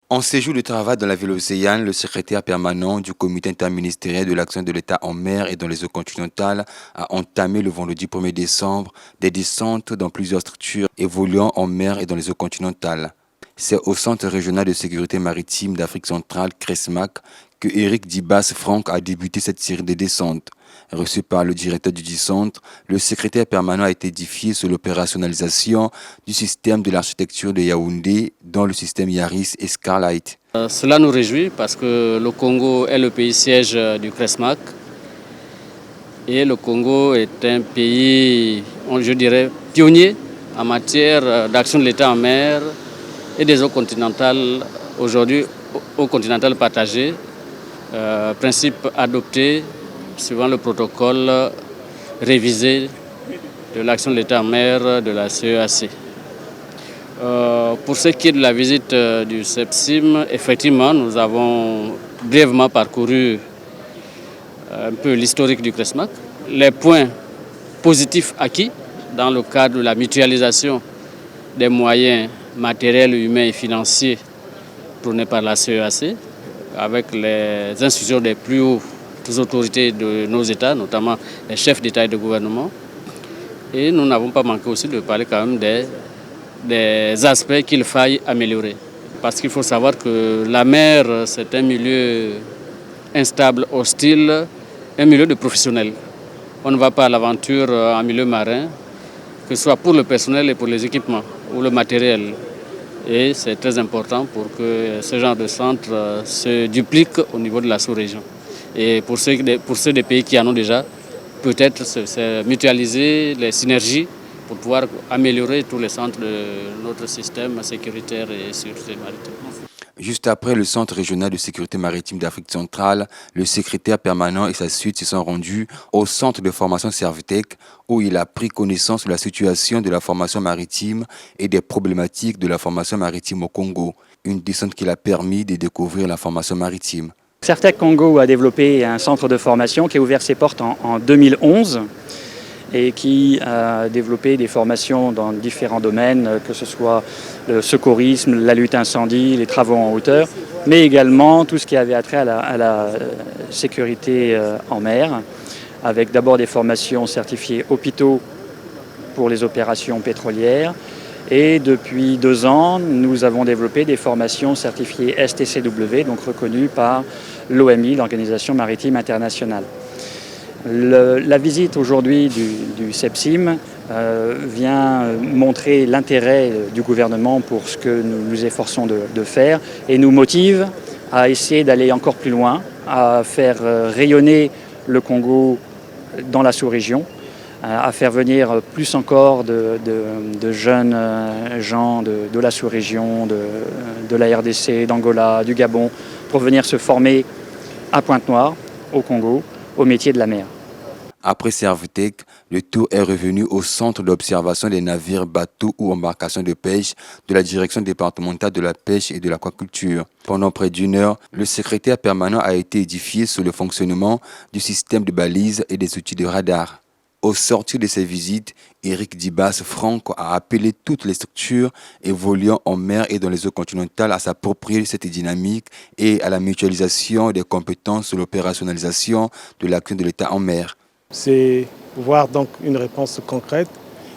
En séjour de travail dans la ville océane, le secrétaire permanent du comité interministériel de l'action de l'État en mer et dans les eaux continentales a entamé le vendredi 1er décembre des descentes dans plusieurs structures évoluant en mer et dans les eaux continentales. C'est au Centre régional de sécurité maritime d'Afrique centrale, CRESMAC, que Eric Dibas-Franck a débuté cette série de descentes. Reçu par le directeur du centre, le secrétaire permanent a été édifié sur l'opérationnalisation du système de l'architecture de Yaoundé dans le système Yaris et Scarlight. Cela nous réjouit parce que le Congo est le pays siège du CRESMAC et le Congo est un pays, je dirais, pionnier en matière d'action de l'État en mer et des eaux continentales, aujourd'hui eaux continentales partagées, principe adopté suivant le protocole révisé de l'action de l'État en mer de la CEAC. Pour ce qui est de la visite du CEPSIM, effectivement, nous avons brièvement parcouru un peu l'historique du CRESMAC, les points positifs acquis dans le cadre de la mutualisation des moyens matériels, humains et financiers prônés par la CEAC, avec les institutions des plus hautes autorités de nos États, notamment les chefs d'État et de gouvernement. Et nous n'avons pas manqué aussi de parler quand même des aspects qu'il faille améliorer. Parce qu'il faut savoir que la mer, c'est un milieu instable, hostile, un milieu de professionnels. On ne va pas à l'aventure en milieu marin, que ce soit pour le personnel et pour les équipements ou le matériel. Et c'est très important pour que ce genre de centre se duplique au niveau de la sous-région. Et pour ceux des pays qui en ont déjà, peut-être c'est mutualiser les synergies pour pouvoir améliorer tous les centres de notre système sécuritaire et sécurité maritime. Juste après le Centre régional de sécurité maritime d'Afrique centrale, le secrétaire permanent et sa suite se sont rendus au centre de formation Servitec où il a pris connaissance de la situation de la formation maritime et des problématiques de la formation maritime au Congo. Une descente qui l'a permis de découvrir la formation maritime. Servitec Congo a développé un centre de formation qui a ouvert ses portes en 2011 et qui a développé des formations dans différents domaines, que ce soit le secourisme, la lutte incendie, les travaux en hauteur, mais également tout ce qui avait attrait à la sécurité en mer, avec d'abord des formations certifiées hôpitaux pour les opérations pétrolières. Et depuis 2 ans, nous avons développé des formations certifiées STCW, donc reconnues par l'OMI, l'Organisation maritime internationale. La visite aujourd'hui du CEPSIM vient montrer l'intérêt du gouvernement pour ce que nous nous efforçons de faire et nous motive à essayer d'aller encore plus loin, à faire rayonner le Congo dans la sous-région, à faire venir plus encore de jeunes gens de la sous-région, de la RDC, d'Angola, du Gabon, pour venir se former à Pointe-Noire, au Congo, au métier de la mer. Après Servitec, le tour est revenu au centre d'observation des navires, bateaux ou embarcations de pêche de la direction départementale de la pêche et de l'aquaculture. Pendant près d'1 heure, le secrétaire permanent a été édifié sur le fonctionnement du système de balises et des outils de radar. Au sortir de ces visites, Eric Dibas-Franck a appelé toutes les structures évoluant en mer et dans les eaux continentales à s'approprier cette dynamique et à la mutualisation des compétences sur l'opérationnalisation de l'action de l'État en mer. C'est voir donc une réponse concrète,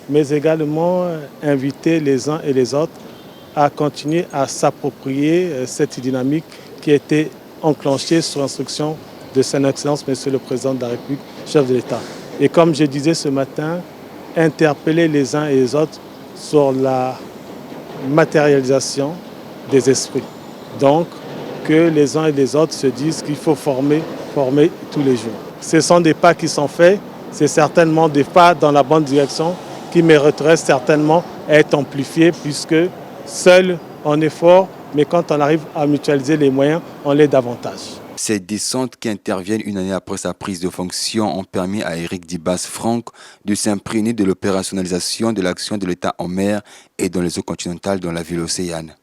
mais également inviter les uns et les autres à continuer à s'approprier cette dynamique qui a été enclenchée sous instruction de Son Excellence, Monsieur le Président de la République, chef de l'État. Et comme je disais ce matin, interpeller les uns et les autres sur la matérialisation des esprits. Donc, que les uns et les autres se disent qu'il faut former tous les jours. Ce sont des pas qui sont faits, c'est certainement des pas dans la bonne direction qui mériteraient certainement à être amplifiés puisque seul on est fort, mais quand on arrive à mutualiser les moyens, on l'est davantage. Ces descentes qui interviennent 1 année après sa prise de fonction ont permis à Eric Dibas-Franck de s'imprégner de l'opérationnalisation de l'action de l'État en mer et dans les eaux continentales dans la ville océane.